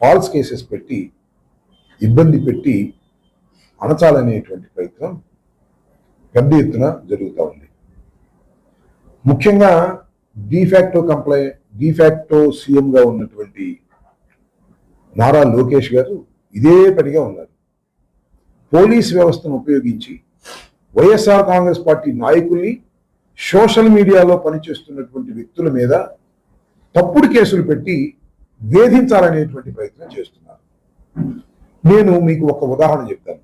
False cases పెట్టి ఇబ్బంది పెట్టి అణచాలనేటువంటి ప్రయత్నం పెద్ద ఎత్తున జరుగుతూ ఉంది. ముఖ్యంగా డిఫాక్టో సీఎంగా ఉన్నటువంటి నారా లోకేష్ గారు ఇదే పనిగా ఉన్నారు. పోలీస్ వ్యవస్థను ఉపయోగించి వైఎస్ఆర్ కాంగ్రెస్ పార్టీ నాయకుల్ని, సోషల్ మీడియాలో పనిచేస్తున్నటువంటి వ్యక్తుల మీద తప్పుడు కేసులు పెట్టి వేధించాలనేటువంటి ప్రయత్నం చేస్తున్నారు. నేను మీకు ఒక ఉదాహరణ చెప్తాను.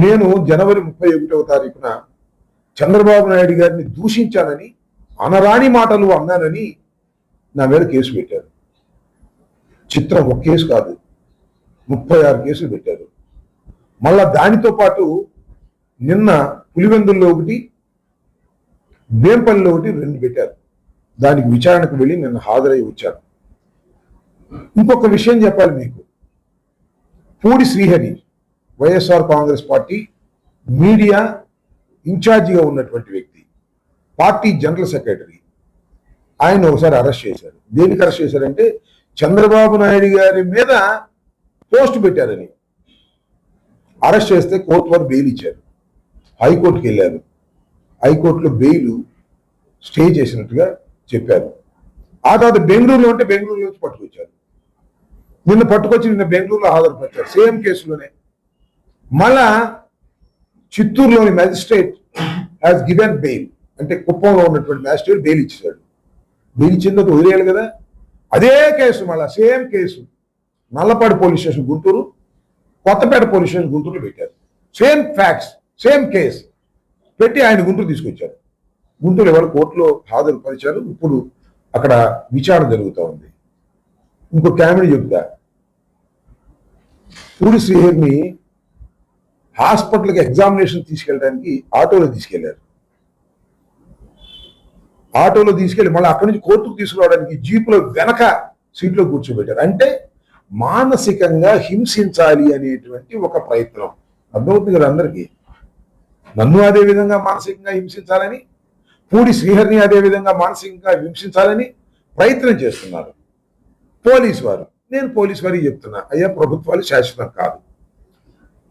నేను జనవరి 31వ తారీఖున చంద్రబాబు నాయుడు గారిని దూషించానని, అనరాని మాటలు అన్నానని నా మీద కేసు పెట్టారు. చిత్రం ఒక కేసు కాదు, 36 కేసులు పెట్టారు. మళ్ళా దానితో పాటు నిన్న పులివెందుల్లో ఒకటి, వేంపల్లిలో ఒకటి 2 పెట్టారు. దానికి విచారణకు వెళ్ళి నిన్న హాజరై వచ్చారు. ఇంకొక విషయం చెప్పాలి మీకు. పూడి శ్రీహరి వైఎస్ఆర్ కాంగ్రెస్ పార్టీ మీడియా ఇన్ఛార్జిగా ఉన్నటువంటి వ్యక్తి, పార్టీ జనరల్ సెక్రటరీ. ఆయన ఒకసారి అరెస్ట్ చేశారు. దేనికి అరెస్ట్ చేశారంటే చంద్రబాబు నాయుడు గారి మీద పోస్ట్ పెట్టారని అరెస్ట్ చేస్తే కోర్టు వారు బెయిల్ ఇచ్చారు. హైకోర్టుకి వెళ్ళారు. హైకోర్టులో బెయిల్ స్టే చేసినట్టుగా చెప్పారు. ఆ తర్వాత బెంగళూరులో ఉంటే బెంగళూరులో నుంచి పట్టుకొచ్చారు. నిన్న బెంగళూరులో హాజరుపరిచారు సేమ్ కేసులోనే. మళ్ళా చిత్తూరులోని మ్యాజిస్ట్రేట్ హ్యాస్ గివెన్ బెయిల్, అంటే కుప్పంలో ఉన్నటువంటి మ్యాజిస్ట్రేట్ బెయిల్ ఇచ్చాడు. బెయిల్ ఇచ్చిన తర్వాత వదిలేయాలి కదా. అదే కేసు మళ్ళా same case Nallapadu police station Guntur, Kothapeta police station గుంటూరులో పెట్టారు. సేమ్ ఫ్యాక్ట్స్, సేమ్ కేసు పెట్టి ఆయన గుంటూరు తీసుకొచ్చారు. గుంటూరు ఇవాళ కోర్టులో హాజరుపరిచారు. ఇప్పుడు అక్కడ విచారణ జరుగుతూ ఉంది. ఇంకో కామెడీ చెప్తా. పూడి శ్రీహరిని హాస్పిటల్కి ఎగ్జామినేషన్ తీసుకెళ్ళడానికి ఆటోలో తీసుకెళ్లారు. ఆటోలో తీసుకెళ్లి మళ్ళీ అక్కడి నుంచి కోర్టుకు తీసుకురావడానికి జీపులో వెనక సీట్లో కూర్చోబెట్టారు. అంటే మానసికంగా హింసించాలి అనేటువంటి ఒక ప్రయత్నం. అర్థమవుతుంది కదా అందరికీ. నన్ను అదే విధంగా మానసికంగా హింసించాలని, పూడి శ్రీహరిని అదే విధంగా మానసికంగా హింసించాలని ప్రయత్నం చేస్తున్నారు పోలీసు వారు. నేను పోలీసు వారికి చెప్తున్నా, అయ్యా ప్రభుత్వాలు శాశ్వతం కాదు.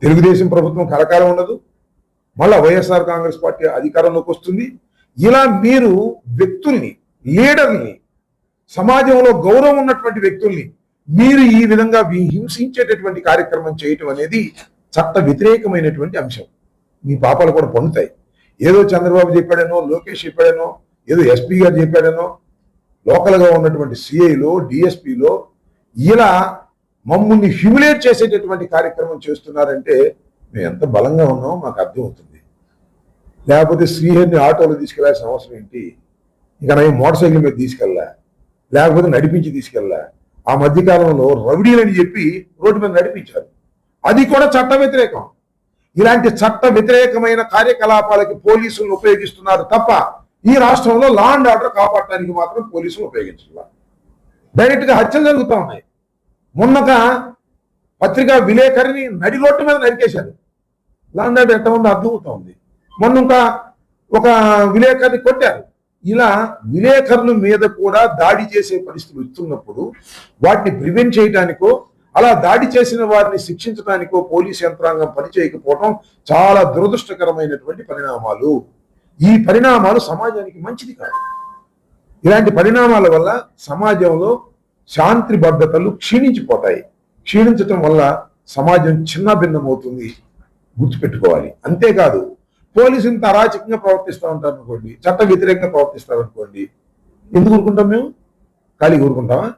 తెలుగుదేశం ప్రభుత్వం కలకాలం ఉండదు. మళ్ళా వైఎస్ఆర్ కాంగ్రెస్ పార్టీ అధికారంలోకి వస్తుంది. ఇలా మీరు వ్యక్తుల్ని, లీడర్ని, సమాజంలో గౌరవం ఉన్నటువంటి వ్యక్తుల్ని మీరు ఈ విధంగా హింసించేటటువంటి కార్యక్రమం చేయటం అనేది చట్ట వ్యతిరేకమైనటువంటి అంశం. మీ పాపాలు కూడా పొందుతాయి. ఏదో చంద్రబాబు చెప్పాడనో, లోకేష్ చెప్పాడనో, ఏదో ఎస్పీ గారు చెప్పాడనో, లోకల్గా ఉన్నటువంటి సిఐలో, డిఎస్పీలో ఇలా మమ్మల్ని హ్యూమిలేట్ చేసేటటువంటి కార్యక్రమం చేస్తున్నారంటే మేము ఎంత బలంగా ఉన్నామో మాకు అర్థమవుతుంది. లేకపోతే శ్రీహరిని ఆటోలో తీసుకెళ్లాల్సిన అవసరం ఏంటి? ఇంకా నేను మోటార్ సైకిల్ మీద తీసుకెళ్ళా, లేకపోతే నడిపించి తీసుకెళ్ళా. ఆ మధ్యకాలంలో రౌడీలని చెప్పి రోడ్డు మీద నడిపించారు. అది కూడా చట్ట వ్యతిరేకం. ఇలాంటి చట్ట వ్యతిరేకమైన కార్యకలాపాలకి పోలీసులను ఉపయోగిస్తున్నారు తప్ప ఈ రాష్ట్రంలో లా అండ్ ఆర్డర్ కాపాడటానికి మాత్రం పోలీసులు ఉపయోగించారు. డైరెక్ట్ గా హత్యలు జరుగుతూ ఉన్నాయి. మొన్నగా పత్రికా విలేకరిని నడి రోడ్డు మీద నరికేశారు. లా అండ్ ఆర్డర్ ఎంత ఉందో అర్థమవుతా ఉంది. మొన్న ఒక విలేకరిని కొట్టారు. ఇలా విలేకరుల మీద కూడా దాడి చేసే పరిస్థితులు వస్తున్నప్పుడు వాటిని ప్రివెంట్ చేయడానికో, అలా దాడి చేసిన వారిని శిక్షించడానికో పోలీస్ యంత్రాంగం పనిచేయకపోవడం చాలా దురదృష్టకరమైనటువంటి పరిణామాలు. ఈ పరిణామాలు సమాజానికి మంచిది కాదు. ఇలాంటి పరిణామాల వల్ల సమాజంలో శాంతి భద్రతలు క్షీణించిపోతాయి. క్షీణించటం వల్ల సమాజం చిన్న భిన్నమవుతుంది, గుర్తుపెట్టుకోవాలి. అంతేకాదు పోలీసు ఇంత అరాచకంగా ప్రవర్తిస్తూ ఉంటారు అనుకోండి, చట్ట వ్యతిరేకంగా ప్రవర్తిస్తారు అనుకోండి, ఎందుకు ఊరుకుంటాం? మేము ఖాళీగా ఊరుకుంటామా?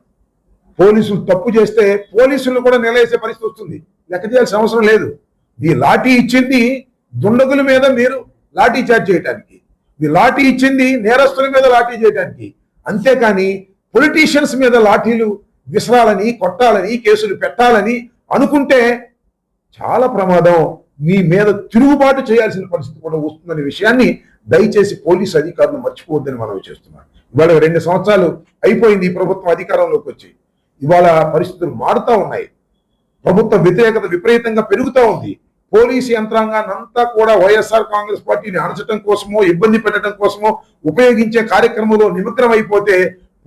పోలీసులు తప్పు చేస్తే పోలీసులను కూడా నిలవేసే పరిస్థితి వస్తుంది. లెక్క చేయాల్సిన అవసరం లేదు. మీ లాఠీ ఇచ్చింది దుండగుల మీద మీరు లాఠీ చార్జ్ చేయడానికి, మీ లాఠీ ఇచ్చింది నేరస్తుల మీద లాఠీ చేయడానికి. అంతేకాని పొలిటీషియన్స్ మీద లాఠీలు విసరాలని, కొట్టాలని, కేసులు పెట్టాలని అనుకుంటే చాలా ప్రమాదం. మీ మీద తిరుగుబాటు చేయాల్సిన పరిస్థితి కూడా వస్తుందనే విషయాన్ని దయచేసి పోలీసు అధికారులు మర్చిపోవద్దని మనవి చేస్తున్నారు. ఇవాళ 2 సంవత్సరాలు అయిపోయింది ఈ ప్రభుత్వం అధికారంలోకి వచ్చి. ఇవాళ పరిస్థితులు మారుతూ ఉన్నాయి. ప్రభుత్వ వ్యతిరేకత విపరీతంగా పెరుగుతూ ఉంది. పోలీసు యంత్రాంగాన్ని అంతా కూడా వైఎస్ఆర్ కాంగ్రెస్ పార్టీని అణచడం కోసమో, ఇబ్బంది పెట్టడం కోసమో ఉపయోగించే కార్యక్రమంలో నిమగ్నం అయిపోతే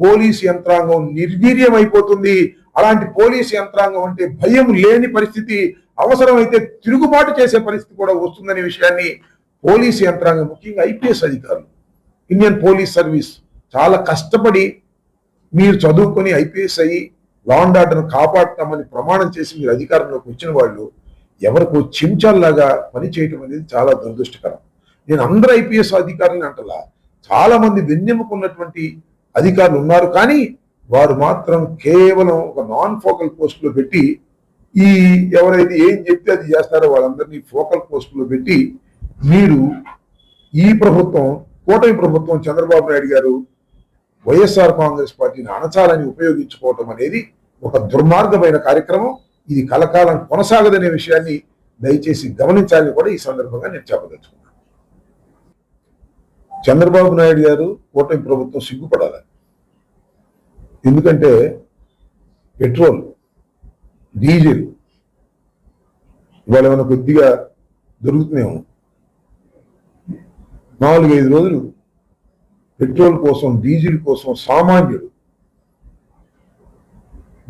పోలీసు యంత్రాంగం నిర్వీర్యం అయిపోతుంది. అలాంటి పోలీసు యంత్రాంగం అంటే భయం లేని పరిస్థితి, అవసరమైతే తిరుగుబాటు చేసే పరిస్థితి కూడా వస్తుందనే విషయాన్ని పోలీసు యంత్రాంగం, ముఖ్యంగా ఐపీఎస్ అధికారులు, ఇండియన్ పోలీస్ సర్వీస్ చాలా కష్టపడి మీరు చదువుకొని ఐపీఎస్ అయ్యి లా అండ్ ఆర్డర్ను కాపాడుతామని ప్రమాణం చేసి మీరు అధికారంలోకి వచ్చిన వాళ్ళు ఎవరికో చెంచాల్లాగా పనిచేయటం అనేది చాలా దురదృష్టకరం. నేను అందరూ ఐపీఎస్ అధికారులను అంటలా, చాలా మంది వెన్నెముకున్నటువంటి అధికారులు ఉన్నారు, కానీ వారు మాత్రం కేవలం ఒక నాన్ ఫోకల్ పోస్టులో పెట్టి ఈ ఎవరైతే ఏం చెప్తే అది చేస్తారో వాళ్ళందరినీ ఫోకల్ పోస్టులో పెట్టి మీరు ఈ ప్రభుత్వం, కూటమి ప్రభుత్వం, చంద్రబాబు నాయుడు గారు వైఎస్ఆర్ కాంగ్రెస్ పార్టీని అణచాలని ఉపయోగించుకోవటం అనేది ఒక దుర్మార్గమైన కార్యక్రమం. ఇది కలకాలం కొనసాగదనే విషయాన్ని దయచేసి గమనించాలని కూడా ఈ సందర్భంగా నేను చెప్పదలుచుకున్నాను. చంద్రబాబు నాయుడు గారు, కూటమి ప్రభుత్వం సిగ్గుపడాలి. ఎందుకంటే పెట్రోల్, డీజిల్ ఇవాళ ఏమైనా కొద్దిగా దొరుకుతున్నాము. 4-5 రోజులు పెట్రోల్ కోసం, డీజిల్ కోసం సామాన్యుడు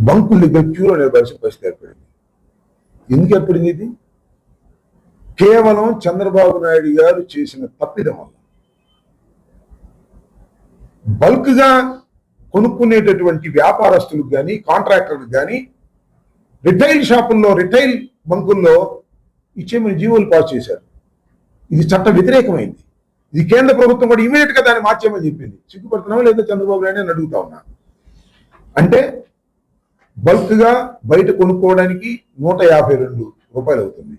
బంకుల దగ్గర క్యూలో నిలబడాల్సిన పరిస్థితి ఏర్పడింది. ఎందుకు ఏర్పడింది? ఇది కేవలం చంద్రబాబు నాయుడు గారు చేసిన తప్పిదం వల్ల. బల్క్ గా కొనుక్కునేటటువంటి వ్యాపారస్తులకు కానీ, కాంట్రాక్టర్లకు కానీ రిటైల్ షాపుల్లో, రిటైల్ బంకుల్లో ఇచ్చేమని జీవోలు పాస్ చేశారు. ఇది చట్ట వ్యతిరేకమైంది. ఇది కేంద్ర ప్రభుత్వం కూడా ఇమీడియట్ గా దాన్ని మార్చేయమని చెప్పింది. సిగ్గుపడుతున్నావా లేదా చంద్రబాబు నాయుడు అని అడుగుతా ఉన్నా. అంటే బల్క్ గా బయట కొనుక్కోవడానికి 152 రూపాయలు అవుతుంది.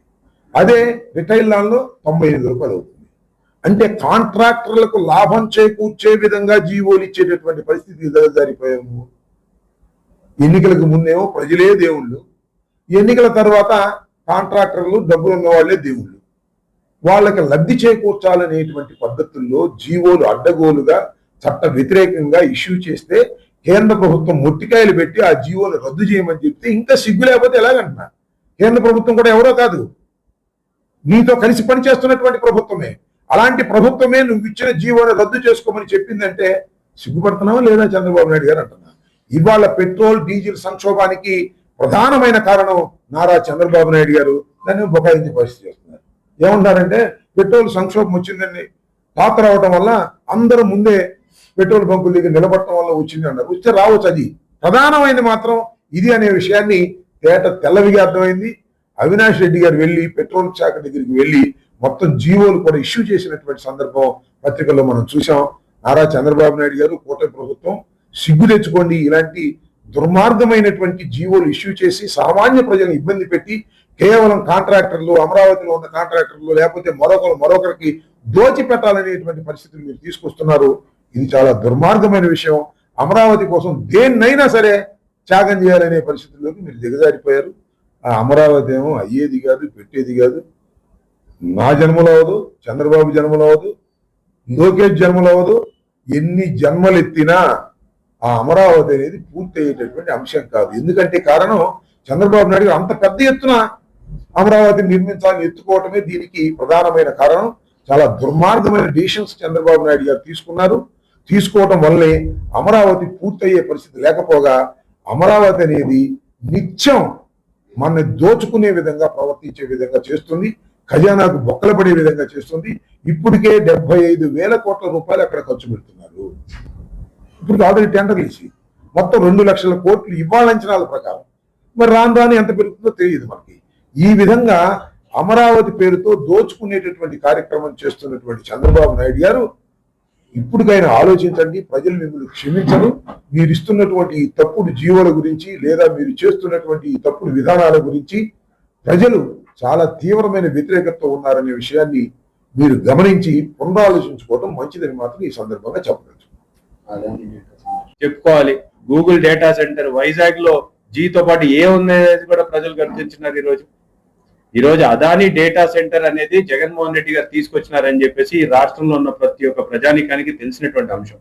అదే రిటైల్ దానిలో 98 రూపాయలు అవుతుంది. అంటే కాంట్రాక్టర్లకు లాభం చేకూర్చే విధంగా జీవోలు ఇచ్చేటటువంటి పరిస్థితి జరిగిపోయాము. ఎన్నికలకు ముందేమో ప్రజలే దేవుళ్ళు, ఎన్నికల తర్వాత కాంట్రాక్టర్లు, డబ్బులు ఉన్న వాళ్లే దేవుళ్ళు. వాళ్ళకి లబ్ధి చేకూర్చాలనేటువంటి పద్ధతుల్లో జీవోలు అడ్డగోలుగా చట్ట వ్యతిరేకంగా ఇష్యూ చేస్తే కేంద్ర ప్రభుత్వం మొట్టికాయలు పెట్టి ఆ జీవోలు రద్దు చేయమని చెప్తే ఇంకా సిగ్గు లేకపోతే ఎలాగంటున్నా? కేంద్ర ప్రభుత్వం కూడా ఎవరో కాదు, నీతో కలిసి పనిచేస్తున్నటువంటి ప్రభుత్వమే. అలాంటి ప్రభుత్వమే నువ్వు ఇచ్చిన జీవోను రద్దు చేసుకోమని చెప్పిందంటే సిగ్గుపడుతున్నావా లేదా చంద్రబాబు నాయుడు గారు అంటున్నా. ఇవాళ పెట్రోల్, డీజిల్ సంక్షోభానికి ప్రధానమైన కారణం నారా చంద్రబాబు నాయుడు గారు దాన్ని బొకాయించే పరిస్థితి చేస్తున్నారు. ఏమంటారంటే పెట్రోల్ సంక్షోభం వచ్చిందని టాక్ రావటం వల్ల అందరూ ముందే పెట్రోల్ బంకుల దగ్గర నిలబడటం వల్ల వచ్చింది అన్నారు. వస్తే రావచ్చు, అది ప్రధానమైనది మాత్రం ఇది అనే విషయాన్ని తెల్లవిగా అర్థమైంది. అవినాష్ రెడ్డి గారు వెళ్ళి పెట్రోల్ శాఖ దగ్గరికి వెళ్ళి మొత్తం జీవోలు కూడా ఇష్యూ చేసినటువంటి సందర్భం పత్రికల్లో మనం చూసాం. నారా చంద్రబాబు నాయుడు గారు, కూటమి ప్రభుత్వం సిగ్గు తెచ్చుకోండి. ఇలాంటి దుర్మార్గమైనటువంటి జీవోలు ఇష్యూ చేసి సామాన్య ప్రజలను ఇబ్బంది పెట్టి కేవలం కాంట్రాక్టర్లు, అమరావతిలో ఉన్న కాంట్రాక్టర్లు లేకపోతే మరొకరికి దోచి పెట్టాలనేటువంటి పరిస్థితులు మీరు తీసుకొస్తున్నారు. ఇది చాలా దుర్మార్గమైన విషయం. అమరావతి కోసం దేన్నైనా సరే త్యాగం చేయాలనే పరిస్థితుల్లోకి మీరు దిగజారిపోయారు. ఆ అమరావతి ఏమో అయ్యేది కాదు, పెట్టేది కాదు. నా జన్మలో అవదు, చంద్రబాబు జన్మలో అవదు, లోకేష్ జన్మలో అవదు. ఎన్ని జన్మలు ఎత్తినా ఆ అమరావతి అనేది పూర్తి అయ్యేటటువంటి అంశం కాదు. ఎందుకంటే కారణం చంద్రబాబు నాయుడు అంత పెద్ద ఎత్తున అమరావతిని నిర్మించాలని ఎత్తుకోవటమే దీనికి ప్రధానమైన కారణం. చాలా దుర్మార్గమైన డిసిషన్స్ చంద్రబాబు నాయుడు గారు తీసుకోవటం వల్లే అమరావతి పూర్తయ్యే పరిస్థితి లేకపోగా అమరావతి అనేది నిత్యం మనని దోచుకునే విధంగా, ప్రవర్తించే విధంగా చేస్తుంది. ఖజానాకు బొక్కలు పడే విధంగా చేస్తుంది. ఇప్పటికే 75,000 కోట్ల రూపాయలు అక్కడ ఖర్చు పెడుతున్నారు. ఇప్పుడు ఆల్రెడీ టెండర్లు ఇచ్చి మొత్తం 2 లక్షల కోట్లు ఇవాళ అంచనాల ప్రకారం. మరి రాను ఎంత పెరుగుతుందో తెలియదు మనకి. ఈ విధంగా అమరావతి పేరుతో దోచుకునేటటువంటి కార్యక్రమం చేస్తున్నటువంటి చంద్రబాబు నాయుడు గారు ఇప్పటికైనా ఆలోచించండి. ప్రజలు మిమ్మల్ని క్షమించరు. మీరు ఇస్తున్నటువంటి ఈ తప్పుడు జీవోల గురించి లేదా మీరు చేస్తున్నటువంటి ఈ తప్పుడు విధానాల గురించి ప్రజలు చాలా తీవ్రమైన వ్యతిరేకతతో ఉన్నారనే విషయాన్ని మీరు గమనించి పునరాలోచించుకోవడం మంచిదని మాత్రం ఈ సందర్భంగా చెప్పవచ్చు. చెప్పుకోవాలి. గూగుల్ డేటా సెంటర్ వైజాగ్ లో జీతో పాటు ఏ ఉందనేది కూడా ప్రజలు గుర్తించినారు. ఈ రోజు అదానీ డేటా సెంటర్ అనేది జగన్మోహన్ రెడ్డి గారు తీసుకొచ్చినారని చెప్పేసి ఈ రాష్ట్రంలో ఉన్న ప్రతి ఒక్క ప్రజానికానికి తెలిసినటువంటి అంశం.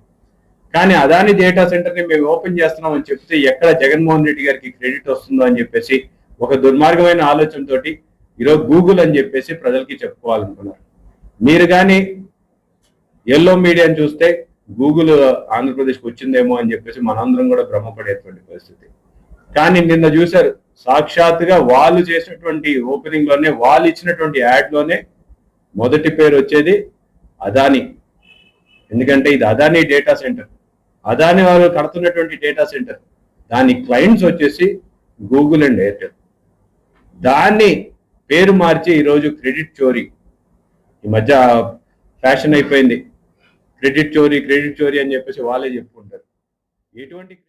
కానీ అదానీ డేటా సెంటర్ ని మేము ఓపెన్ చేస్తున్నాం అని చెప్తే ఎక్కడ జగన్మోహన్ రెడ్డి గారికి క్రెడిట్ వస్తుందో అని చెప్పేసి ఒక దుర్మార్గమైన ఆలోచనతోటి ఈరోజు గూగుల్ అని చెప్పేసి ప్రజలకి చెప్పుకోవాలనుకున్నారు. మీరు కానీ ఎల్లో మీడియాని చూస్తే గూగుల్ ఆంధ్రప్రదేశ్కి వచ్చిందేమో అని చెప్పేసి మనందరం కూడా భ్రమపడేటువంటి పరిస్థితి. కానీ నిన్న చూశారు, సాక్షాత్తుగా వాళ్ళు చేసినటువంటి ఓపెనింగ్ లోనే, వాళ్ళు ఇచ్చినటువంటి యాడ్ లోనే మొదటి పేరు వచ్చేది అదాని. ఎందుకంటే ఇది అదాని డేటా సెంటర్, అదాని వాళ్ళు కడుతున్నటువంటి డేటా సెంటర్, దాని క్లయింట్స్ వచ్చేసి గూగుల్ అండ్ ఎయిర్టెల్. దాన్ని పేరు మార్చి ఈరోజు క్రెడిట్ చోరీ, ఈ మధ్య ఫ్యాషన్ అయిపోయింది, క్రెడిట్ చోరీ అని చెప్పేసి వాళ్ళే చెప్పుకుంటారు. ఎటువంటి